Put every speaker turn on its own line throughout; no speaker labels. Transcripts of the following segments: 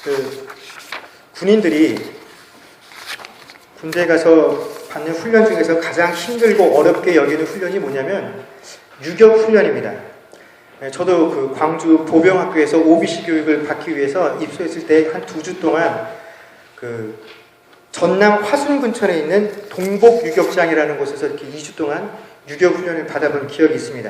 그 군인들이 군대에 가서 받는 훈련 중에서 가장 힘들고 어렵게 여기는 훈련이 뭐냐면 유격 훈련입니다. 저도 그 광주 보병학교에서 OBC 교육을 받기 위해서 입소했을 때 한 2주 동안 그 전남 화순 근처에 있는 동복 유격장이라는 곳에서 이렇게 2주 동안 유격 훈련을 받아본 기억이 있습니다.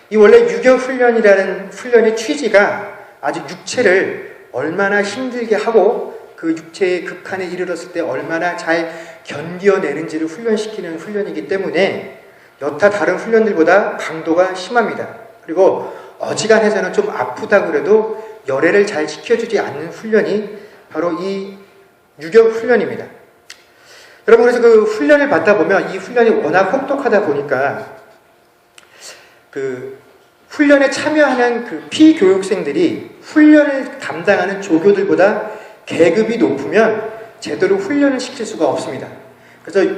이 원래 유격 훈련이라는 훈련의 취지가 아주 육체를 얼마나 힘들게 하고 그 육체의 극한에 이르렀을 때 얼마나 잘 견뎌내는지를 훈련시키는 훈련이기 때문에 여타 다른 훈련들보다 강도가 심합니다. 그리고 어지간해서는 좀 아프다 그래도 열애를 잘 지켜주지 않는 훈련이 바로 이 유격 훈련입니다. 여러분, 그래서 그 훈련을 받다 보면 이 훈련이 워낙 혹독하다 보니까 그 훈련에 참여하는 그 피교육생들이 훈련을 담당하는 조교들보다 계급이 높으면 제대로 훈련을 시킬 수가 없습니다. 그래서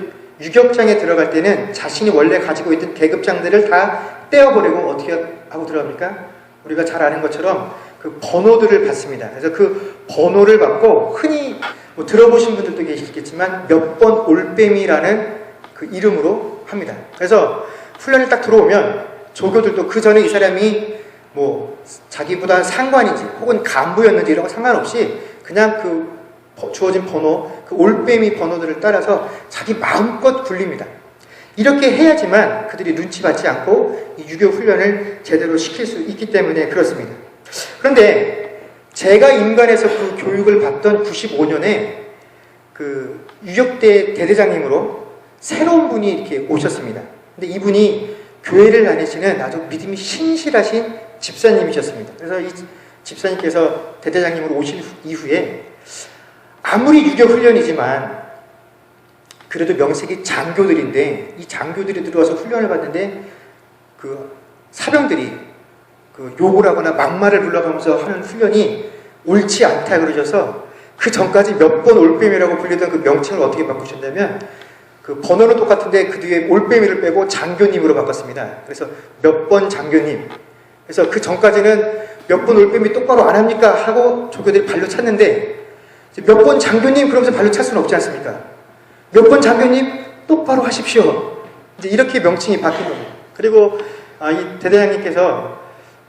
유격장에 들어갈 때는 자신이 원래 가지고 있던 계급장들을 다 떼어버리고 어떻게 하고 들어갑니까? 우리가 잘 아는 것처럼 그 번호들을 받습니다. 그래서 그 번호를 받고 흔히 뭐 들어보신 분들도 계시겠지만 몇 번 올빼미라는 그 이름으로 합니다. 그래서 훈련을 딱 들어오면 조교들도 그 전에 이 사람이 뭐 자기보다 상관인지 혹은 간부였는지 이런 거 상관없이 그냥 그 주어진 번호, 그 올빼미 번호들을 따라서 자기 마음껏 굴립니다. 이렇게 해야지만 그들이 눈치 받지 않고 이 유교 훈련을 제대로 시킬 수 있기 때문에 그렇습니다. 그런데 제가 인간에서 그 교육을 받던 95년에 그 유격대 대대장님으로 새로운 분이 이렇게 오셨습니다. 근데 이분이 교회를 다니시는 아주 믿음이 신실하신 집사님이셨습니다. 그래서 이 집사님께서 대대장님으로 오신 이후에 아무리 유격 훈련이지만 그래도 명색이 장교들인데 이 장교들이 들어와서 훈련을 받는데 그 사병들이 그 욕을 하거나 막말을 불러가면서 하는 훈련이 옳지 않다 그러셔서 그 전까지 몇 번 올빼미라고 불리던 그 명칭을 어떻게 바꾸셨냐면 그 번호는 똑같은데 그 뒤에 올빼미를 빼고 장교님으로 바꿨습니다. 그래서 몇 번 장교님. 그래서 그 전까지는 몇 번 올빼미 똑바로 안 합니까? 하고 조교들이 발로 찼는데 몇 번 장교님 그러면서 발로 찰 수는 없지 않습니까? 몇 번 장교님 똑바로 하십시오. 이제 이렇게 명칭이 바뀐 겁니다. 그리고 이 대대장님께서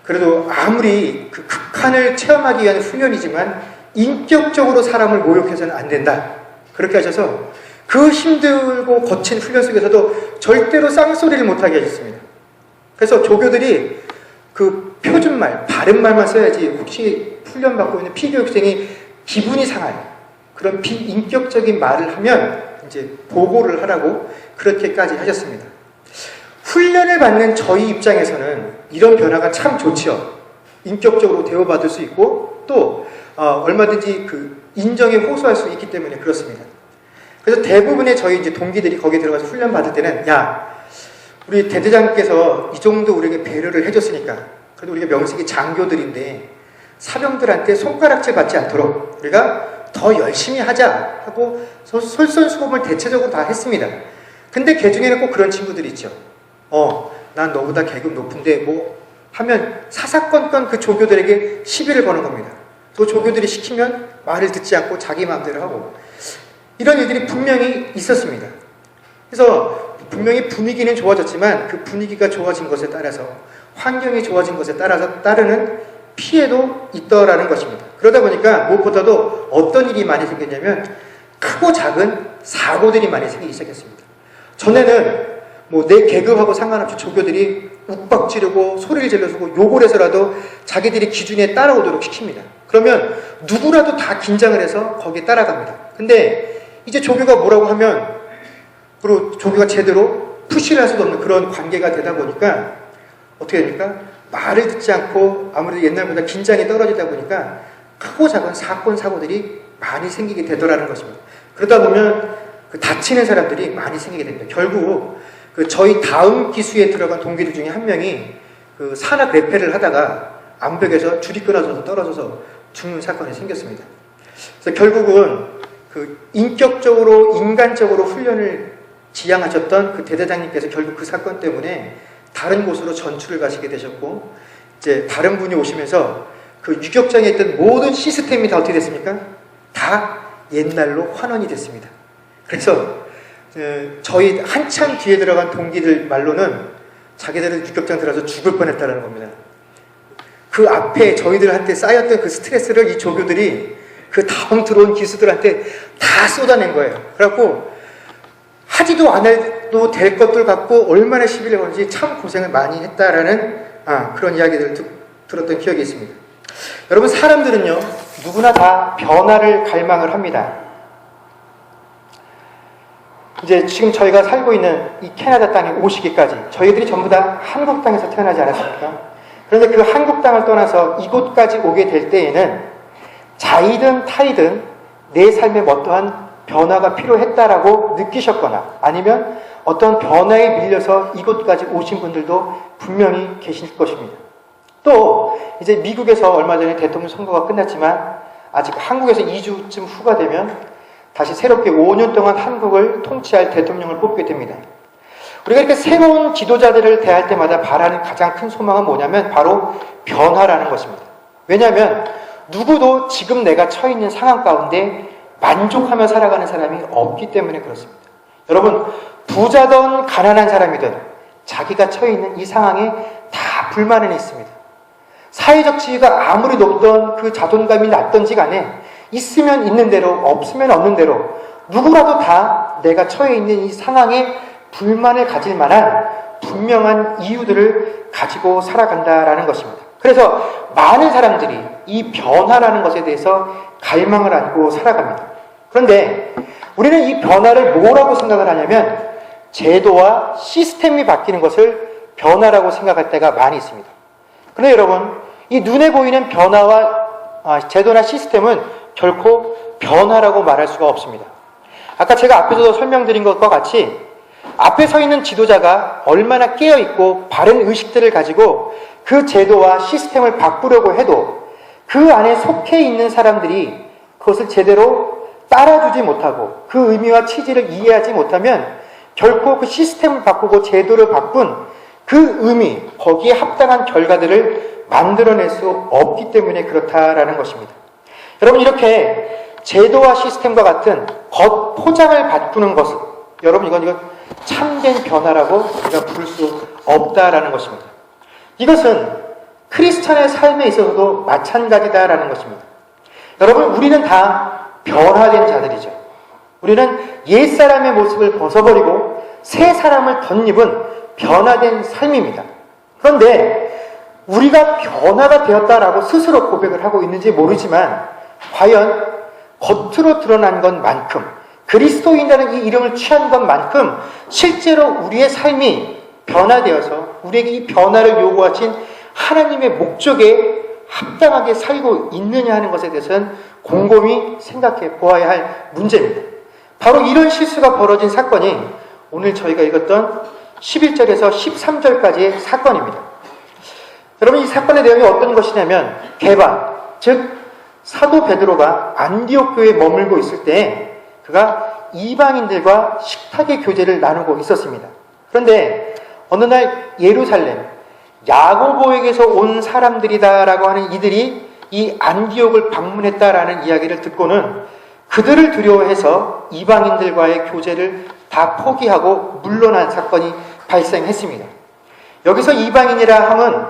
그래도 아무리 그 극한을 체험하기 위한 훈련이지만 인격적으로 사람을 모욕해서는 안 된다. 그렇게 하셔서 그 힘들고 거친 훈련 속에서도 절대로 쌍소리를 못하게 하셨습니다. 그래서 조교들이 그 표준말, 바른말만 써야지 혹시 훈련받고 있는 피교육생이 기분이 상할 그런 비인격적인 말을 하면 이제 보고를 하라고 그렇게까지 하셨습니다. 훈련을 받는 저희 입장에서는 이런 변화가 참 좋지요. 인격적으로 대우받을 수 있고 또 얼마든지 그 인정에 호소할 수 있기 때문에 그렇습니다. 그래서 대부분의 저희 이제 동기들이 거기에 들어가서 훈련 받을 때는 야, 우리 대대장께서 이 정도 우리에게 배려를 해줬으니까 그래도 우리가 명색이 장교들인데 사병들한테 손가락질 받지 않도록 우리가 더 열심히 하자 하고 솔선수범을 대체적으로 다 했습니다. 근데 그 중에는 꼭 그런 친구들이 있죠. 난 너보다 계급 높은데 뭐 하면 사사건건 그 조교들에게 시비를 거는 겁니다. 또 조교들이 시키면 말을 듣지 않고 자기 마음대로 하고 이런 일들이 분명히 있었습니다. 그래서 분명히 분위기는 좋아졌지만 그 분위기가 좋아진 것에 따라서 환경이 좋아진 것에 따라서 따르는 피해도 있더라는 것입니다. 그러다 보니까 무엇보다도 어떤 일이 많이 생겼냐면 크고 작은 사고들이 많이 생기기 시작했습니다. 전에는 뭐 내 계급하고 상관없이 조교들이 욱박 지르고 소리를 질러서 욕을 해서라도 자기들이 기준에 따라오도록 시킵니다. 그러면 누구라도 다 긴장을 해서 거기에 따라갑니다. 근데 이제 조교가 뭐라고 하면 그리고 조교가 제대로 푸시를 할 수도 없는 그런 관계가 되다 보니까 어떻게 됩니까? 말을 듣지 않고 아무래도 옛날보다 긴장이 떨어지다 보니까 크고 작은 사건, 사고들이 많이 생기게 되더라는 것입니다. 그러다 보면 그 다치는 사람들이 많이 생기게 됩니다. 결국 그 저희 다음 기수에 들어간 동기들 중에 한 명이 그 산악 레페를 하다가 암벽에서 줄이 끊어져서 떨어져서 죽는 사건이 생겼습니다. 그래서 결국은 그 인격적으로 인간적으로 훈련을 지향하셨던 그 대대장님께서 결국 그 사건 때문에 다른 곳으로 전출을 가시게 되셨고 이제 다른 분이 오시면서 그 유격장에 있던 모든 시스템이 다 어떻게 됐습니까? 다 옛날로 환원이 됐습니다. 그래서 저희 한참 뒤에 들어간 동기들 말로는 자기들은 유격장 들어가서 죽을 뻔했다는 겁니다. 그 앞에 저희들한테 쌓였던 그 스트레스를 이 조교들이 그 다음 들어온 기수들한테 다 쏟아낸 거예요. 그래갖고 하지도 않아도 될 것들 갖고 얼마나 시비를 거는지 참 고생을 많이 했다라는 그런 이야기들을 들었던 기억이 있습니다. 여러분, 사람들은요 누구나 다 변화를 갈망을 합니다. 이제 지금 저희가 살고 있는 이 캐나다 땅에 오시기까지 저희들이 전부 다 한국 땅에서 태어나지 않았습니까? 그런데 그 한국 땅을 떠나서 이곳까지 오게 될 때에는 자이든 타이든 내 삶에 어떠한 변화가 필요했다라고 느끼셨거나 아니면 어떤 변화에 밀려서 이곳까지 오신 분들도 분명히 계실 것입니다. 또 이제 미국에서 얼마 전에 대통령 선거가 끝났지만 아직 한국에서 2주쯤 후가 되면 다시 새롭게 5년 동안 한국을 통치할 대통령을 뽑게 됩니다. 우리가 이렇게 새로운 지도자들을 대할 때마다 바라는 가장 큰 소망은 뭐냐면 바로 변화라는 것입니다. 왜냐하면 누구도 지금 내가 처해 있는 상황 가운데 만족하며 살아가는 사람이 없기 때문에 그렇습니다. 여러분, 부자든 가난한 사람이든 자기가 처해 있는 이 상황에 다 불만은 있습니다. 사회적 지위가 아무리 높던 그 자존감이 낮던지 간에 있으면 있는 대로 없으면 없는 대로 누구라도 다 내가 처해 있는 이 상황에 불만을 가질 만한 분명한 이유들을 가지고 살아간다라는 것입니다. 그래서 많은 사람들이 이 변화라는 것에 대해서 갈망을 안고 살아갑니다. 그런데 우리는 이 변화를 뭐라고 생각을 하냐면 제도와 시스템이 바뀌는 것을 변화라고 생각할 때가 많이 있습니다. 그런데 여러분, 이 눈에 보이는 변화와 제도나 시스템은 결코 변화라고 말할 수가 없습니다. 아까 제가 앞에서도 설명드린 것과 같이 앞에 서 있는 지도자가 얼마나 깨어있고 바른 의식들을 가지고 그 제도와 시스템을 바꾸려고 해도 그 안에 속해 있는 사람들이 그것을 제대로 따라주지 못하고 그 의미와 취지를 이해하지 못하면 결코 그 시스템을 바꾸고 제도를 바꾼 그 의미, 거기에 합당한 결과들을 만들어낼 수 없기 때문에 그렇다라는 것입니다. 여러분, 이렇게 제도와 시스템과 같은 겉 포장을 바꾸는 것은 여러분 이건 참된 변화라고 우리가 부를 수 없다라는 것입니다. 이것은 크리스천의 삶에 있어서도 마찬가지다라는 것입니다. 여러분, 우리는 다 변화된 자들이죠. 우리는 옛사람의 모습을 벗어버리고 새 사람을 덧입은 변화된 삶입니다. 그런데 우리가 변화가 되었다라고 스스로 고백을 하고 있는지 모르지만 과연 겉으로 드러난 것만큼 그리스도인이라는 이 이름을 취한 것만큼 실제로 우리의 삶이 변화되어서 우리에게 이 변화를 요구하신 하나님의 목적에 합당하게 살고 있느냐 하는 것에 대해서는 곰곰이 생각해 보아야 할 문제입니다. 바로 이런 실수가 벌어진 사건이 오늘 저희가 읽었던 11절에서 13절까지의 사건입니다. 여러분, 이 사건의 내용이 어떤 것이냐면 개방, 즉 사도 베드로가 안디옥 교회에 머물고 있을 때 그가 이방인들과 식탁의 교제를 나누고 있었습니다. 그런데 어느 날 예루살렘 야고보에게서 온 사람들이다라고 하는 이들이 이 안디옥을 방문했다라는 이야기를 듣고는 그들을 두려워해서 이방인들과의 교제를 다 포기하고 물러난 사건이 발생했습니다. 여기서 이방인이라 함은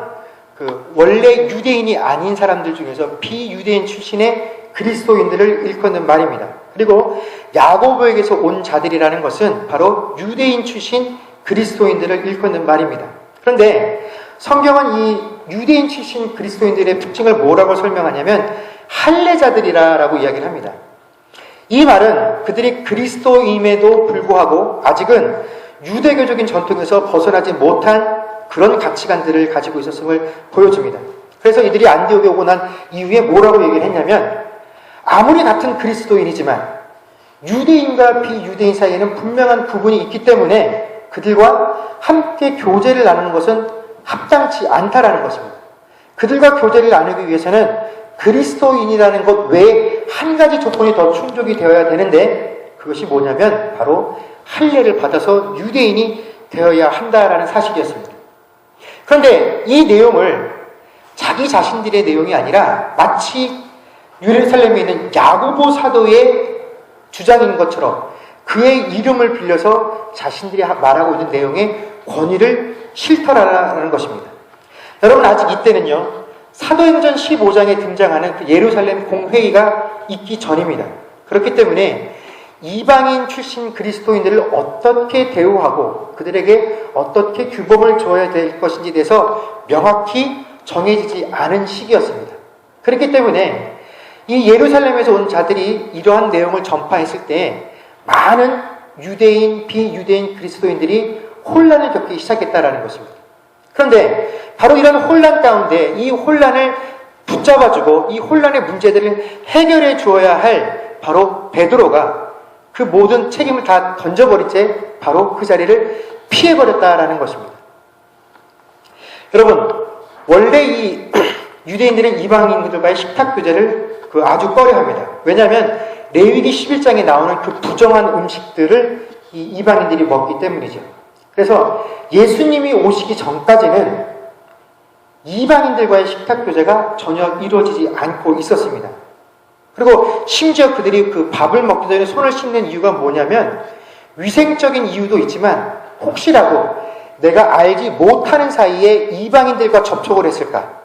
원래 유대인이 아닌 사람들 중에서 비유대인 출신의 그리스도인들을 일컫는 말입니다. 그리고 야고보에게서 온 자들이라는 것은 바로 유대인 출신 그리스도인들을 일컫는 말입니다. 그런데 성경은 이 유대인 출신 그리스도인들의 특징을 뭐라고 설명하냐면 할례자들이라고 이야기를 합니다. 이 말은 그들이 그리스도임에도 불구하고 아직은 유대교적인 전통에서 벗어나지 못한 그런 가치관들을 가지고 있었음을 보여줍니다. 그래서 이들이 안디옥에 오고 난 이후에 뭐라고 얘기를 했냐면 아무리 같은 그리스도인이지만 유대인과 비유대인 사이에는 분명한 구분이 있기 때문에 그들과 함께 교제를 나누는 것은 합당치 않다라는 것입니다. 그들과 교제를 나누기 위해서는 그리스도인이라는 것 외에 한 가지 조건이 더 충족이 되어야 되는데 그것이 뭐냐면 바로 할례를 받아서 유대인이 되어야 한다라는 사실이었습니다. 그런데 이 내용을 자기 자신들의 내용이 아니라 마치 예루살렘에 있는 야고보 사도의 주장인 것처럼 그의 이름을 빌려서 자신들이 말하고 있는 내용의 권위를 실현하라는 것입니다. 여러분, 아직 이때는요, 사도행전 15장에 등장하는 그 예루살렘 공회의가 있기 전입니다. 그렇기 때문에 이방인 출신 그리스도인들을 어떻게 대우하고 그들에게 어떻게 규범을 줘야 될 것인지에 대해서 명확히 정해지지 않은 시기였습니다. 그렇기 때문에 이 예루살렘에서 온 자들이 이러한 내용을 전파했을 때 많은 유대인, 비유대인 그리스도인들이 혼란을 겪기 시작했다라는 것입니다. 그런데 바로 이런 혼란 가운데 이 혼란을 붙잡아주고 이 혼란의 문제들을 해결해 주어야 할 바로 베드로가 그 모든 책임을 다 던져버린 채 바로 그 자리를 피해버렸다라는 것입니다. 여러분, 원래 이 유대인들은 이방인들과의 식탁 교제를 아주 꺼려합니다. 왜냐하면 레위기 11장에 나오는 그 부정한 음식들을 이 이방인들이 먹기 때문이죠. 그래서 예수님이 오시기 전까지는 이방인들과의 식탁 교제가 전혀 이루어지지 않고 있었습니다. 그리고 심지어 그들이 그 밥을 먹기 전에 손을 씻는 이유가 뭐냐면 위생적인 이유도 있지만 혹시라도 내가 알지 못하는 사이에 이방인들과 접촉을 했을까?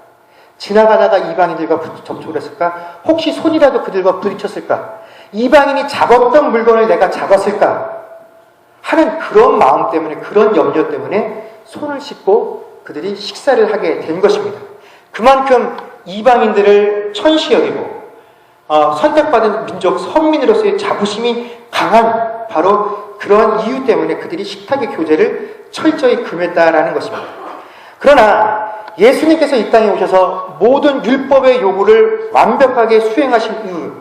지나가다가 이방인들과 접촉을 했을까? 혹시 손이라도 그들과 부딪혔을까? 이방인이 잡았던 물건을 내가 잡았을까? 하는 그런 마음 때문에, 그런 염려 때문에 손을 씻고 그들이 식사를 하게 된 것입니다. 그만큼 이방인들을 천시 여기고 선택받은 민족 선민으로서의 자부심이 강한 바로 그런 이유 때문에 그들이 식탁의 교제를 철저히 금했다라는 것입니다. 그러나 예수님께서 이 땅에 오셔서 모든 율법의 요구를 완벽하게 수행하신 이후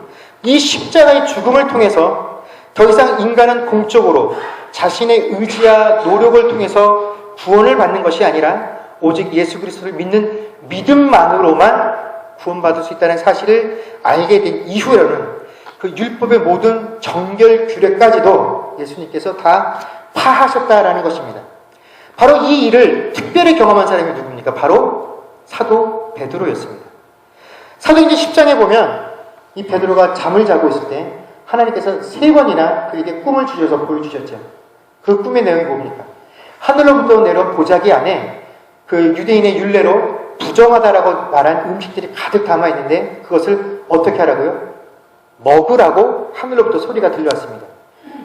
이 십자가의 죽음을 통해서 더 이상 인간은 공적으로 자신의 의지와 노력을 통해서 구원을 받는 것이 아니라 오직 예수 그리스도를 믿는 믿음만으로만 구원받을 수 있다는 사실을 알게 된 이후에는 그 율법의 모든 정결 규례까지도 예수님께서 다 파하셨다라는 것입니다. 바로 이 일을 특별히 경험한 사람이 누굽니까? 바로 사도 베드로였습니다. 사도행전 10장에 보면 이 베드로가 잠을 자고 있을 때 하나님께서 3번이나 그에게 꿈을 주셔서 보여주셨죠. 그 꿈의 내용이 뭡니까? 하늘로부터 내려온 보자기 안에 그 유대인의 율례로 부정하다라고 말한 음식들이 가득 담아 있는데 그것을 어떻게 하라고요? 먹으라고 하늘로부터 소리가 들려왔습니다.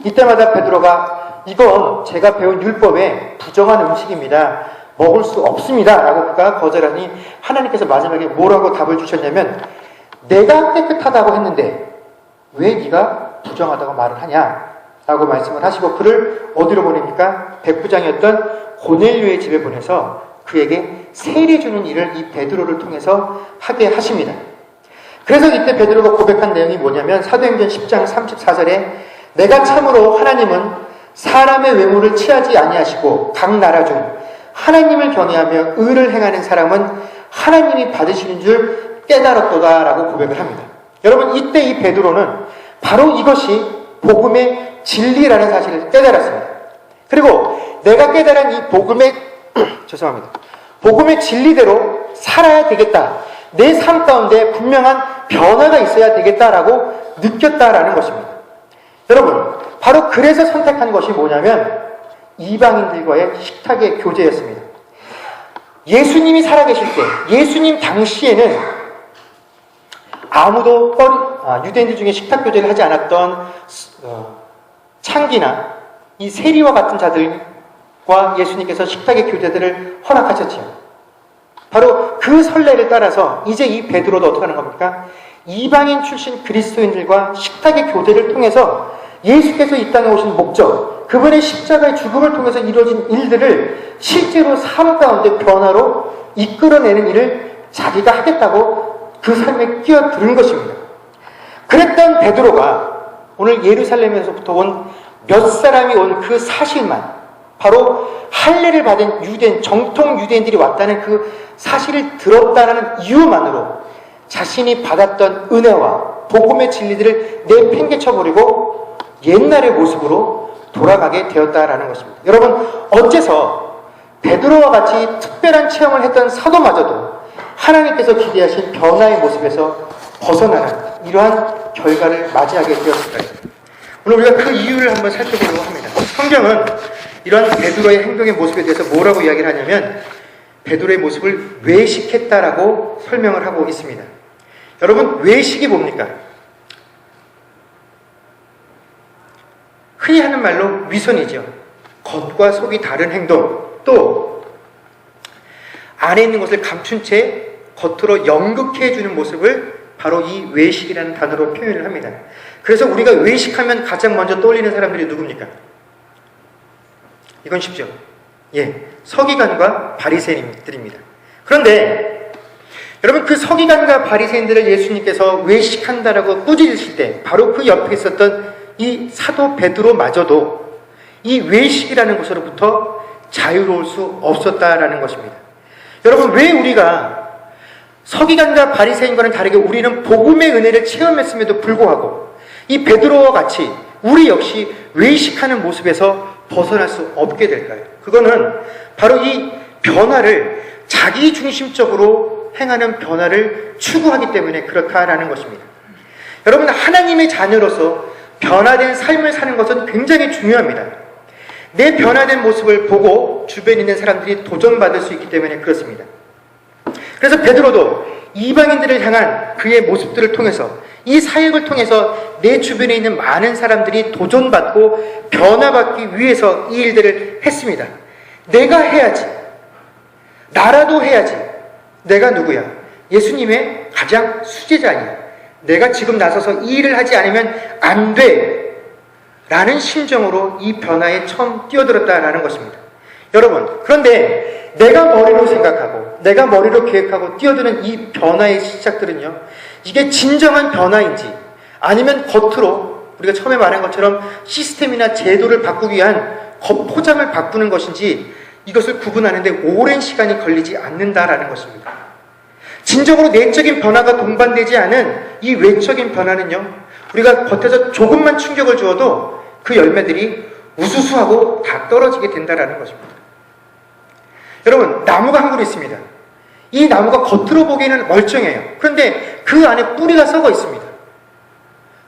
이때마다 베드로가 이건 제가 배운 율법에 부정한 음식입니다. 먹을 수 없습니다. 라고 그가 거절하니 하나님께서 마지막에 뭐라고 답을 주셨냐면 내가 깨끗하다고 했는데 왜 네가 부정하다고 말을 하냐? 라고 말씀을 하시고 그를 어디로 보냅니까? 백부장이었던 고넬료의 집에 보내서 그에게 세례 주는 일을 이 베드로를 통해서 하게 하십니다. 그래서 이때 베드로가 고백한 내용이 뭐냐면 사도행전 10장 34절에 내가 참으로 하나님은 사람의 외모를 취하지 아니하시고 각 나라 중 하나님을 경외하며 의를 행하는 사람은 하나님이 받으시는 줄 깨달았도다 라고 고백을 합니다. 여러분, 이때 이 베드로는 바로 이것이 복음의 진리라는 사실을 깨달았습니다. 그리고 내가 깨달은 이 복음의 죄송합니다. 복음의 진리대로 살아야 되겠다. 내 삶 가운데 분명한 변화가 있어야 되겠다라고 느꼈다라는 것입니다. 여러분, 바로 그래서 선택한 것이 뭐냐면 이방인들과의 식탁의 교제였습니다. 예수님이 살아계실 때, 예수님 당시에는 아무도 유대인들 중에 식탁 교제를 하지 않았던 창기나 이 세리와 같은 자들과 예수님께서 식탁의 교제들을 허락하셨지요. 바로 그 선례를 따라서 이제 이 베드로도 어떻게 하는 겁니까? 이방인 출신 그리스도인들과 식탁의 교제를 통해서 예수께서 이 땅에 오신 목적, 그분의 십자가의 죽음을 통해서 이루어진 일들을 실제로 삶 가운데 변화로 이끌어내는 일을 자기가 하겠다고 그 삶에 끼어드는 것입니다. 그랬던 베드로가 오늘 예루살렘에서부터 온 몇 사람이 온 그 사실만, 바로 할례를 받은 유대인, 정통 유대인들이 왔다는 그 사실을 들었다는 이유만으로 자신이 받았던 은혜와 복음의 진리들을 내팽개쳐버리고 옛날의 모습으로 돌아가게 되었다라는 것입니다. 여러분, 어째서 베드로와 같이 특별한 체험을 했던 사도마저도 하나님께서 기대하신 변화의 모습에서 벗어나는 이러한 결과를 맞이하게 되었을까요? 오늘 우리가 그 이유를 한번 살펴보려고 합니다. 성경은 이러한 베드로의 행동의 모습에 대해서 뭐라고 이야기를 하냐면 베드로의 모습을 외식했다라고 설명을 하고 있습니다. 여러분, 외식이 뭡니까? 흔히 하는 말로 위선이죠. 겉과 속이 다른 행동, 또 안에 있는 것을 감춘 채 겉으로 연극해 해주는 모습을 바로 이 외식이라는 단어로 표현을 합니다. 그래서 우리가 외식하면 가장 먼저 떠올리는 사람들이 누굽니까? 이건 쉽죠. 서기관과 바리새인들입니다. 그런데 여러분, 그 서기관과 바리새인들을 예수님께서 외식한다라고 꾸짖으실 때 바로 그 옆에 있었던 이 사도 베드로마저도 이 외식이라는 것으로부터 자유로울 수 없었다라는 것입니다. 여러분, 왜 우리가 서기관과 바리새인과는 다르게 우리는 복음의 은혜를 체험했음에도 불구하고 이 베드로와 같이 우리 역시 외식하는 모습에서 벗어날 수 없게 될까요? 그거는 바로 이 변화를 자기 중심적으로 행하는 변화를 추구하기 때문에 그렇다라는 것입니다. 여러분, 하나님의 자녀로서 변화된 삶을 사는 것은 굉장히 중요합니다. 내 변화된 모습을 보고 주변에 있는 사람들이 도전받을 수 있기 때문에 그렇습니다. 그래서 베드로도 이방인들을 향한 그의 모습들을 통해서 이 사역을 통해서 내 주변에 있는 많은 사람들이 도전받고 변화받기 위해서 이 일들을 했습니다. 내가 해야지. 나라도 해야지. 내가 누구야? 예수님의 가장 수제자이야. 내가 지금 나서서 이 일을 하지 않으면 안 돼. 라는 심정으로 이 변화에 처음 뛰어들었다라는 것입니다. 여러분, 그런데 내가 머리로 생각하고 내가 머리로 계획하고 뛰어드는 이 변화의 시작들은요, 이게 진정한 변화인지 아니면 겉으로 우리가 처음에 말한 것처럼 시스템이나 제도를 바꾸기 위한 겉포장을 바꾸는 것인지 이것을 구분하는데 오랜 시간이 걸리지 않는다라는 것입니다. 진정으로 내적인 변화가 동반되지 않은 이 외적인 변화는요, 우리가 겉에서 조금만 충격을 주어도 그 열매들이 우수수하고 다 떨어지게 된다라는 것입니다. 여러분, 나무가 한 그루 있습니다. 이 나무가 겉으로 보기에는 멀쩡해요. 그런데 그 안에 뿌리가 썩어 있습니다.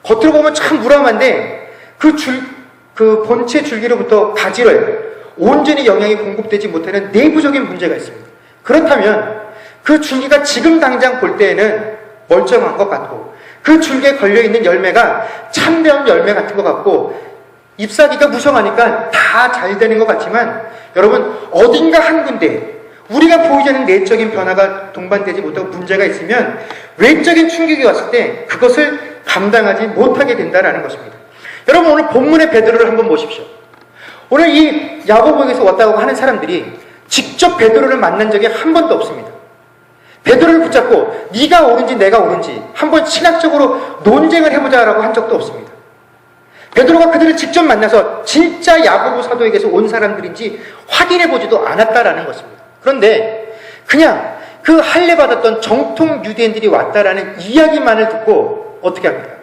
겉으로 보면 참 무람한데 그 본체 줄기로부터 가지로요, 온전히 영양이 공급되지 못하는 내부적인 문제가 있습니다. 그렇다면 그 줄기가 지금 당장 볼 때에는 멀쩡한 것 같고 그 줄기에 걸려있는 열매가 참배한 열매 같은 것 같고 잎사귀가 무성하니까 다 잘 되는 것 같지만 여러분, 어딘가 한 군데 우리가 보이지 않는 내적인 변화가 동반되지 못하고 문제가 있으면 외적인 충격이 왔을 때 그것을 감당하지 못하게 된다는 것입니다. 여러분, 오늘 본문의 베드로를 한번 보십시오. 오늘 이 야고보에게서 왔다고 하는 사람들이 직접 베드로를 만난 적이 한 번도 없습니다. 베드로를 붙잡고 네가 옳은지 내가 옳은지 한번 신학적으로 논쟁을 해보자라고 한 적도 없습니다. 베드로가 그들을 직접 만나서 진짜 야고보 사도에게서 온 사람들인지 확인해보지도 않았다라는 것입니다. 그런데 그냥 그 할례받았던 정통 유대인들이 왔다라는 이야기만을 듣고 어떻게 합니까?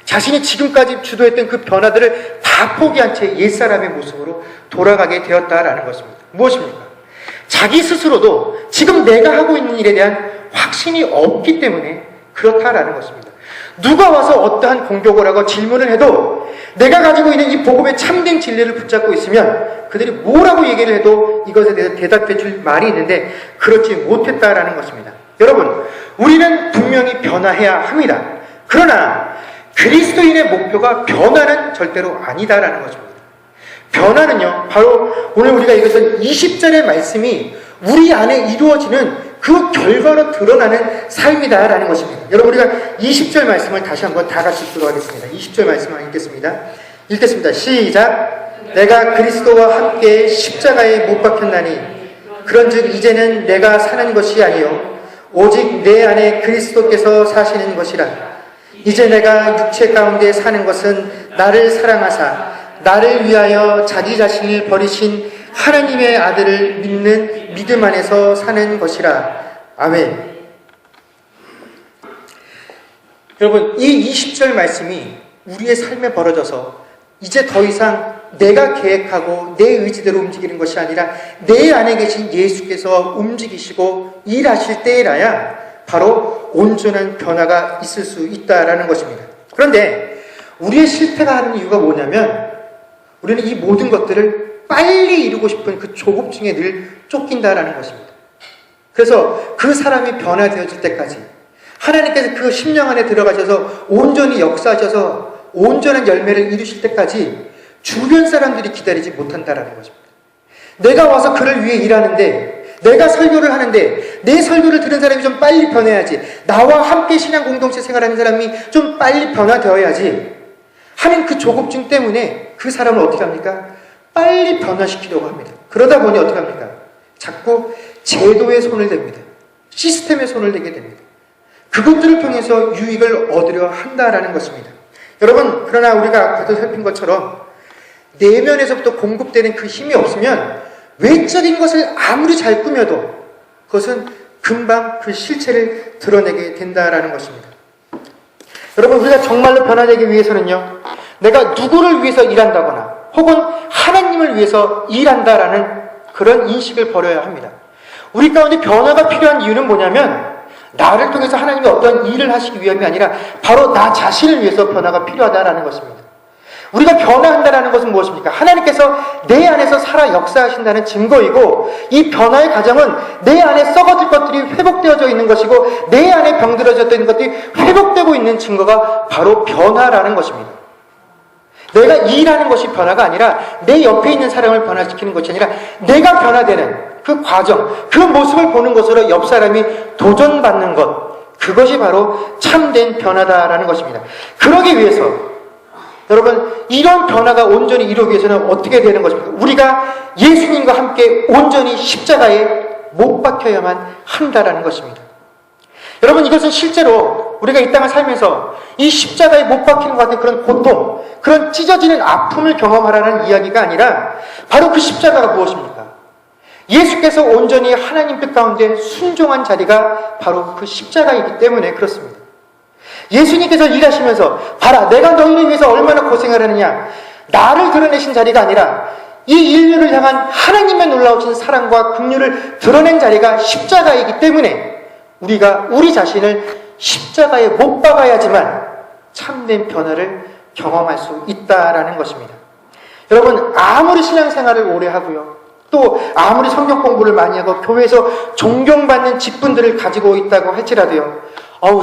자신이 지금까지 주도했던 그 변화들을 다 포기한 채 옛사람의 모습으로 돌아가게 되었다라는 것입니다. 무엇입니까? 자기 스스로도 지금 내가 하고 있는 일에 대한 확신이 없기 때문에 그렇다라는 것입니다. 누가 와서 어떠한 공격을 하고 질문을 해도 내가 가지고 있는 이 복음의 참된 진리를 붙잡고 있으면 그들이 뭐라고 얘기를 해도 이것에 대해서 대답해 줄 말이 있는데 그렇지 못했다라는 것입니다. 여러분, 우리는 분명히 변화해야 합니다. 그러나 그리스도인의 목표가 변화는 절대로 아니다라는 것입니다. 변화는요, 바로 오늘 우리가 읽었던 20절의 말씀이 우리 안에 이루어지는 그 결과로 드러나는 삶이다라는 것입니다. 여러분, 우리가 20절 말씀을 다시 한번 다 같이 읽도록하겠습니다. 20절 말씀을 읽겠습니다. 시작. 내가 그리스도와 함께 십자가에 못 박혔나니 그런즉 이제는 내가 사는 것이 아니요 오직 내 안에 그리스도께서 사시는 것이라. 이제 내가 육체 가운데 사는 것은 나를 사랑하사 나를 위하여 자기 자신을 버리신 하나님의 아들을 믿는 믿음 안에서 사는 것이라. 아멘. 여러분, 이 20절 말씀이 우리의 삶에 벌어져서 이제 더 이상 내가 계획하고 내 의지대로 움직이는 것이 아니라 내 안에 계신 예수께서 움직이시고 일하실 때라야 바로 온전한 변화가 있을 수 있다라는 것입니다. 그런데 우리의 실패가 하는 이유가 뭐냐면 우리는 이 모든 것들을 빨리 이루고 싶은 그 조급증에 늘 쫓긴다라는 것입니다. 그래서 그 사람이 변화되어질 때까지 하나님께서 그 심령 안에 들어가셔서 온전히 역사하셔서 온전한 열매를 이루실 때까지 주변 사람들이 기다리지 못한다라는 것입니다. 내가 와서 그를 위해 일하는데, 내가 설교를 하는데 내 설교를 들은 사람이 좀 빨리 변해야지, 나와 함께 신앙 공동체 생활하는 사람이 좀 빨리 변화되어야지 하는 그 조급증 때문에 그 사람을 어떻게 합니까? 빨리 변화시키려고 합니다. 그러다 보니 어떻게 합니까? 자꾸 제도에 손을 댑니다. 시스템에 손을 대게 됩니다. 그것들을 통해서 유익을 얻으려 한다라는 것입니다. 여러분, 그러나 우리가 아까도 살핀 것처럼 내면에서부터 공급되는 그 힘이 없으면 외적인 것을 아무리 잘 꾸며도 그것은 금방 그 실체를 드러내게 된다라는 것입니다. 여러분, 우리가 정말로 변화되기 위해서는요, 내가 누구를 위해서 일한다거나 혹은 하나님을 위해서 일한다라는 그런 인식을 버려야 합니다. 우리 가운데 변화가 필요한 이유는 뭐냐면 나를 통해서 하나님이 어떤 일을 하시기 위함이 아니라 바로 나 자신을 위해서 변화가 필요하다라는 것입니다. 우리가 변화한다라는 것은 무엇입니까? 하나님께서 내 안에서 살아 역사하신다는 증거이고, 이 변화의 과정은 내 안에 썩어질 것들이 회복되어져 있는 것이고 내 안에 병들어져 있는 것들이 회복되고 있는 증거가 바로 변화라는 것입니다. 내가 일하는 것이 변화가 아니라 내 옆에 있는 사람을 변화시키는 것이 아니라 내가 변화되는 그 과정, 그 모습을 보는 것으로 옆 사람이 도전받는 것, 그것이 바로 참된 변화다라는 것입니다. 그러기 위해서 여러분, 이런 변화가 온전히 이루기 위해서는 어떻게 되는 것입니까? 우리가 예수님과 함께 온전히 십자가에 못 박혀야만 한다라는 것입니다. 여러분, 이것은 실제로 우리가 이 땅을 살면서 이 십자가에 못 박히는 것 같은 그런 고통, 그런 찢어지는 아픔을 경험하라는 이야기가 아니라 바로 그 십자가가 무엇입니까? 예수께서 온전히 하나님 뜻 가운데 순종한 자리가 바로 그 십자가이기 때문에 그렇습니다. 예수님께서 일하시면서 봐라, 내가 너희를 위해서 얼마나 고생을 하느냐, 나를 드러내신 자리가 아니라 이 인류를 향한 하나님의 놀라우신 사랑과 긍휼을 드러낸 자리가 십자가이기 때문에 우리가 우리 자신을 십자가에 못 박아야지만 참된 변화를 경험할 수 있다라는 것입니다. 여러분, 아무리 신앙생활을 오래 하고요, 또 아무리 성경 공부를 많이 하고 교회에서 존경받는 직분들을 가지고 있다고 할지라도요,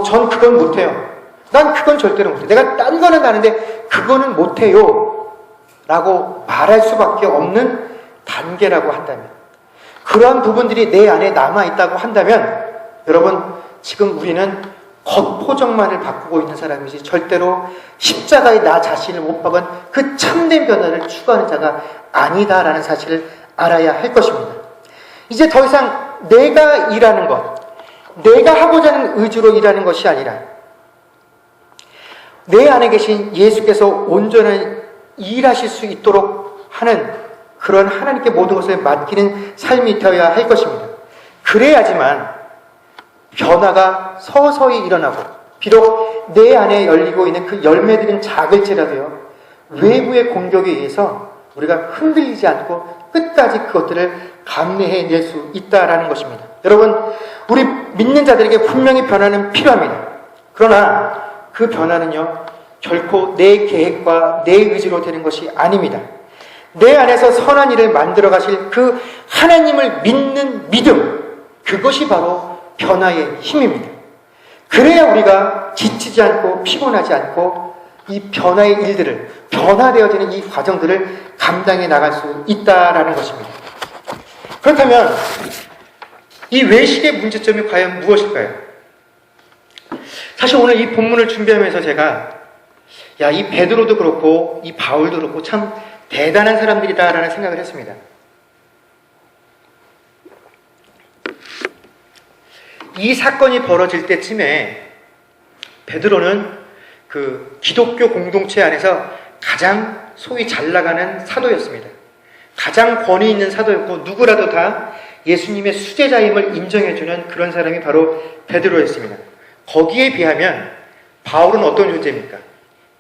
전 그건 못해요, 난 그건 절대로 못해, 내가 딴 거는 아는데 그거는 못해요 라고 말할 수밖에 없는 단계라고 한다면, 그러한 부분들이 내 안에 남아있다고 한다면 여러분, 지금 우리는 겉포장만을 바꾸고 있는 사람이지 절대로 십자가에 나 자신을 못 박은 그 참된 변화를 추구하는 자가 아니다라는 사실을 알아야 할 것입니다. 이제 더 이상 내가 일하는 것, 내가 하고자 하는 의지로 일하는 것이 아니라 내 안에 계신 예수께서 온전한 일하실 수 있도록 하는 그런 하나님께 모든 것을 맡기는 삶이 되어야 할 것입니다. 그래야지만 변화가 서서히 일어나고, 비록 내 안에 열리고 있는 그 열매들은 작을지라도요, 외부의 공격에 의해서 우리가 흔들리지 않고 끝까지 그것들을 감내해낼 수 있다라는 것입니다. 여러분, 우리 믿는 자들에게 분명히 변화는 필요합니다. 그러나 그 변화는요, 결코 내 계획과 내 의지로 되는 것이 아닙니다. 내 안에서 선한 일을 만들어 가실 그 하나님을 믿는 믿음, 그것이 바로 변화의 힘입니다. 그래야 우리가 지치지 않고 피곤하지 않고 이 변화의 일들을, 변화되어지는 이 과정들을 감당해 나갈 수 있다라는 것입니다. 그렇다면 이 외식의 문제점이 과연 무엇일까요? 사실 오늘 이 본문을 준비하면서 제가 이 베드로도 그렇고 이 바울도 그렇고 참 대단한 사람들이다라는 생각을 했습니다. 이 사건이 벌어질 때쯤에 베드로는 그 기독교 공동체 안에서 가장 소위 잘 나가는 사도였습니다. 가장 권위 있는 사도였고 누구라도 다 예수님의 수제자임을 인정해주는 그런 사람이 바로 베드로였습니다. 거기에 비하면 바울은 어떤 존재입니까?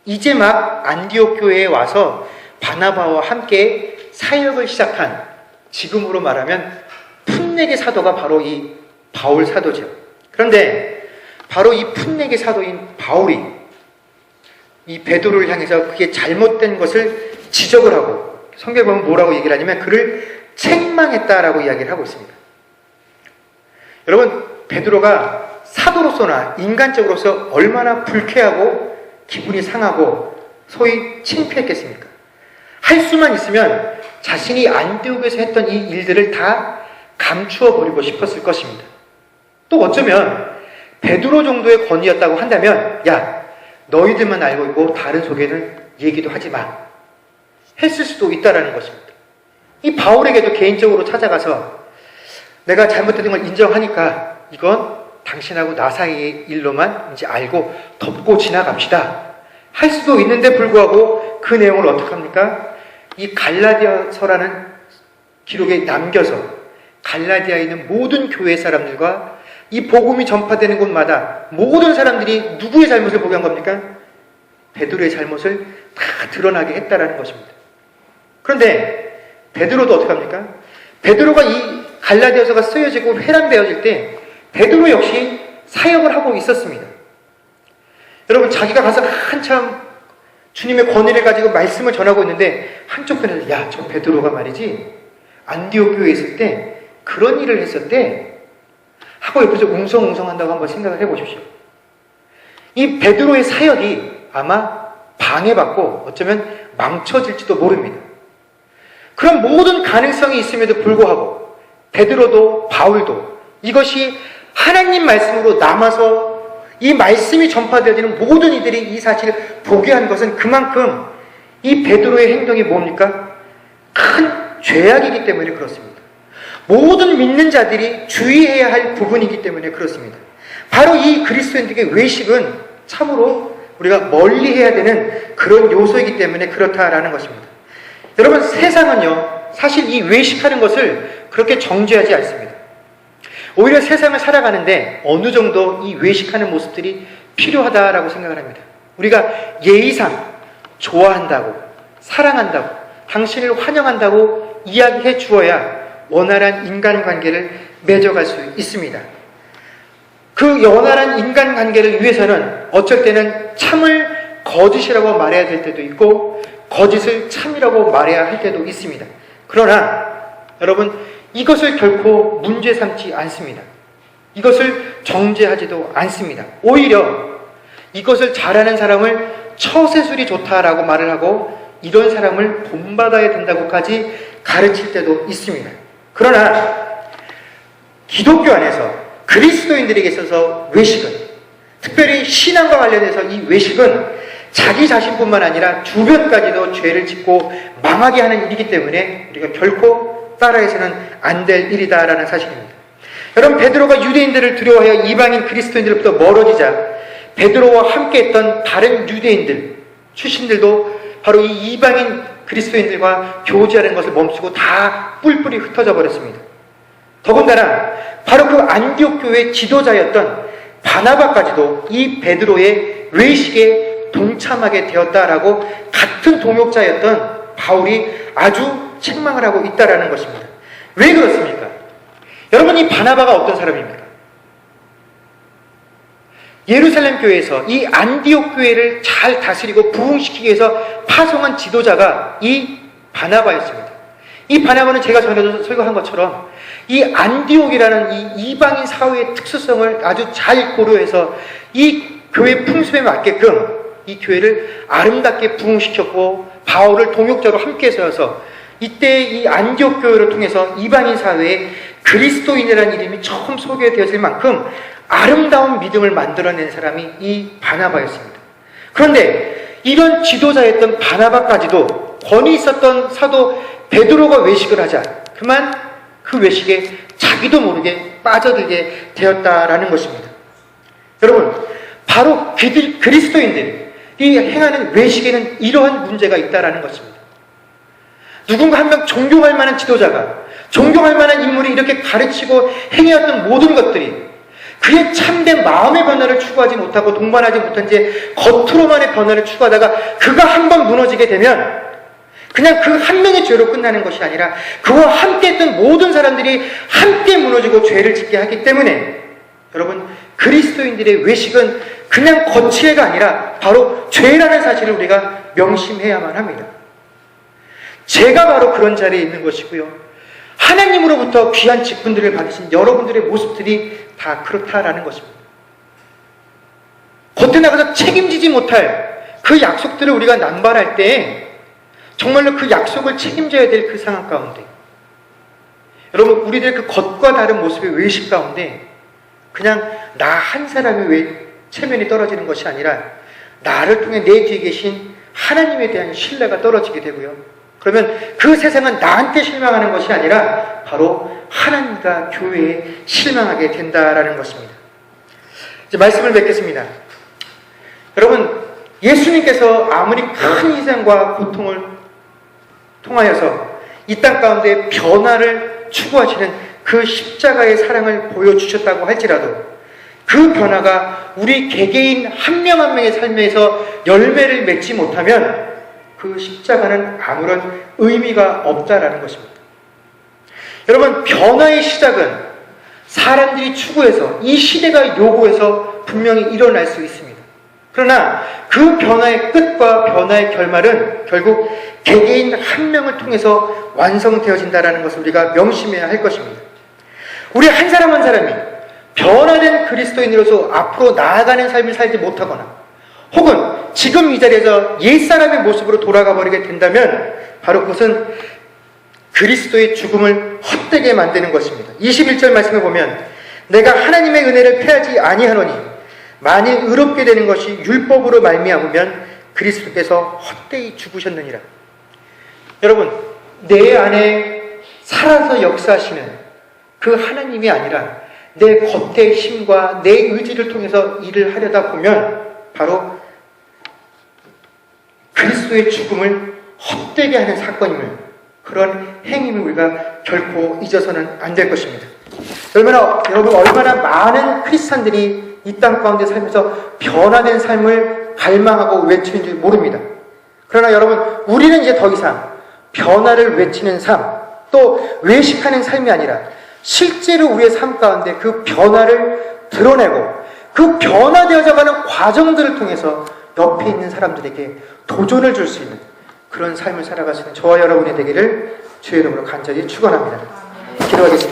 이제 막 안디옥 교회에 와서 바나바와 함께 사역을 시작한, 지금으로 말하면 풋내기 사도가 바로 이 바울 사도죠. 그런데 바로 이 풋내기 사도인 바울이 이 베드로를 향해서 그게 잘못된 것을 지적을 하고, 성경에 보면 뭐라고 얘기를 하냐면 그를 책망했다라고 이야기를 하고 있습니다. 여러분, 베드로가 사도로서나 인간적으로서 얼마나 불쾌하고 기분이 상하고 소위 창피했겠습니까? 할 수만 있으면 자신이 안디옥에서 했던 이 일들을 다 감추어 버리고 싶었을 것입니다. 또 어쩌면 베드로 정도의 권위였다고 한다면, 야, 너희들만 알고 있고 다른 속에는 얘기도 하지 마, 했을 수도 있다라는 것입니다. 이 바울에게도 개인적으로 찾아가서 내가 잘못된 걸 인정하니까 이건 당신하고 나 사이의 일로만 이제 알고 덮고 지나갑시다, 할 수도 있는데 불구하고 그 내용을 어떻게 합니까? 이 갈라디아서라는 기록에 남겨서 갈라디아에 있는 모든 교회 사람들과 이 복음이 전파되는 곳마다 모든 사람들이 누구의 잘못을 보게 한 겁니까? 베드로의 잘못을 다 드러나게 했다라는 것입니다. 그런데 베드로도 어떻게 합니까? 베드로가 이 갈라디아서가 쓰여지고 회람되어질 때 베드로 역시 사역을 하고 있었습니다. 여러분, 자기가 가서 한참 주님의 권위를 가지고 말씀을 전하고 있는데 한쪽편에서, 야, 저 베드로가 말이지 안디옥 교회에 있을 때 그런 일을 했었대 하고 옆에서 웅성웅성한다고 한번 생각을 해보십시오. 이 베드로의 사역이 아마 방해받고 어쩌면 망쳐질지도 모릅니다. 그런 모든 가능성이 있음에도 불구하고 베드로도 바울도 이것이 하나님 말씀으로 남아서 이 말씀이 전파되어지는 모든 이들이 이 사실을 보게 한 것은 그만큼 이 베드로의 행동이 뭡니까? 큰 죄악이기 때문에 그렇습니다. 모든 믿는 자들이 주의해야 할 부분이기 때문에 그렇습니다. 바로 이 그리스도인들에게 외식은 참으로 우리가 멀리해야 되는 그런 요소이기 때문에 그렇다라는 것입니다. 여러분, 세상은요, 사실 이 외식하는 것을 그렇게 정죄하지 않습니다. 오히려 세상을 살아가는데 어느 정도 이 외식하는 모습들이 필요하다라고 생각을 합니다. 우리가 예의상 좋아한다고, 사랑한다고, 당신을 환영한다고 이야기해 주어야 원활한 인간관계를 맺어갈 수 있습니다. 그 원활한 인간관계를 위해서는 어쩔 때는 참을 거짓이라고 말해야 될 때도 있고 거짓을 참이라고 말해야 할 때도 있습니다. 그러나 여러분, 이것을 결코 문제 삼지 않습니다. 이것을 정죄하지도 않습니다. 오히려 이것을 잘하는 사람을 처세술이 좋다라고 말을 하고 이런 사람을 본받아야 된다고까지 가르칠 때도 있습니다. 그러나 기독교 안에서 그리스도인들에게 있어서 외식은, 특별히 신앙과 관련해서 이 외식은 자기 자신뿐만 아니라 주변까지도 죄를 짓고 망하게 하는 일이기 때문에 우리가 결코 따라해서는 안 될 일이다라는 사실입니다. 여러분, 베드로가 유대인들을 두려워하여 이방인 그리스도인들로부터 멀어지자 베드로와 함께했던 다른 유대인들 출신들도 바로 이 이방인 그리스도인들과 교제하는 것을 멈추고 다 뿔뿔이 흩어져 버렸습니다. 더군다나 바로 그 안디옥 교회의 지도자였던 바나바까지도 이 베드로의 외식에 동참하게 되었다라고 같은 동역자였던 바울이 아주 책망을 하고 있다라는 것입니다. 왜 그렇습니까? 여러분, 이 바나바가 어떤 사람입니까? 예루살렘 교회에서 이 안디옥 교회를 잘 다스리고 부흥시키기 위해서 파송한 지도자가 이 바나바였습니다. 이 바나바는 제가 전에도 설교한 것처럼 이 안디옥이라는 이 이방인 사회의 특수성을 아주 잘 고려해서 이 교회 풍습에 맞게끔 이 교회를 아름답게 부흥시켰고 바울을 동역자로 함께 세워서 이때 이 안디옥 교회를 통해서 이방인 사회에 그리스도인이라는 이름이 처음 소개되었을 만큼 아름다운 믿음을 만들어낸 사람이 이 바나바였습니다. 그런데 이런 지도자였던 바나바까지도 권위 있었던 사도 베드로가 외식을 하자 그만 그 외식에 자기도 모르게 빠져들게 되었다라는 것입니다. 여러분, 바로 그리스도인들이 행하는 외식에는 이러한 문제가 있다라는 것입니다. 누군가 한 명 존경할 만한 지도자가, 존경할 만한 인물이 이렇게 가르치고 행해왔던 모든 것들이 그의 참된 마음의 변화를 추구하지 못하고 동반하지 못한 채 겉으로만의 변화를 추구하다가 그가 한번 무너지게 되면 그냥 그 한 명의 죄로 끝나는 것이 아니라 그와 함께 했던 모든 사람들이 함께 무너지고 죄를 짓게 하기 때문에 여러분, 그리스도인들의 외식은 그냥 거칠애가 아니라 바로 죄라는 사실을 우리가 명심해야만 합니다. 죄가 바로 그런 자리에 있는 것이고요. 하나님으로부터 귀한 직분들을 받으신 여러분들의 모습들이 다 그렇다라는 것입니다. 겉에 나가서 책임지지 못할 그 약속들을 우리가 남발할 때 정말로 그 약속을 책임져야 될 그 상황 가운데 여러분, 우리들의 그 겉과 다른 모습의 외식 가운데 그냥 나 한 사람의 체면이 떨어지는 것이 아니라 나를 통해 내 뒤에 계신 하나님에 대한 신뢰가 떨어지게 되고요. 그러면 그 세상은 나한테 실망하는 것이 아니라 바로 하나님과 교회에 실망하게 된다라는 것입니다. 이제 말씀을 맺겠습니다. 여러분, 예수님께서 아무리 큰 희생과 고통을 통하여서 이 땅 가운데 변화를 추구하시는 그 십자가의 사랑을 보여주셨다고 할지라도 그 변화가 우리 개개인 한 명 한 명의 삶에서 열매를 맺지 못하면 그 십자가는 아무런 의미가 없다라는 것입니다. 여러분, 변화의 시작은 사람들이 추구해서 이 시대가 요구해서 분명히 일어날 수 있습니다. 그러나 그 변화의 끝과 변화의 결말은 결국 개개인 한 명을 통해서 완성되어진다는 것을 우리가 명심해야 할 것입니다. 우리 한 사람 한 사람이 변화된 그리스도인으로서 앞으로 나아가는 삶을 살지 못하거나 혹은 지금 이 자리에서 옛사람의 모습으로 돌아가 버리게 된다면 바로 그것은 그리스도의 죽음을 헛되게 만드는 것입니다. 21절 말씀을 보면 내가 하나님의 은혜를 패하지 아니하노니 만일 의롭게 되는 것이 율법으로 말미암으면 그리스도께서 헛되이 죽으셨느니라. 여러분, 내 안에 살아서 역사하시는 그 하나님이 아니라 내 겉의 힘과 내 의지를 통해서 일을 하려다 보면 바로 그리스도의 죽음을 헛되게 하는 사건임을, 그런 행위를 우리가 결코 잊어서는 안 될 것입니다. 여러분, 얼마나 많은 크리스찬들이 이 땅 가운데 살면서 변화된 삶을 갈망하고 외치는지 모릅니다. 그러나 여러분, 우리는 이제 더 이상 변화를 외치는 삶, 또 외식하는 삶이 아니라 실제로 우리의 삶 가운데 그 변화를 드러내고 그 변화되어져가는 과정들을 통해서 옆에 있는 사람들에게 도전을 줄 수 있는 그런 삶을 살아가시는 저와 여러분이 되기를 주의 이름으로 간절히 축원합니다. 기도하겠습니다.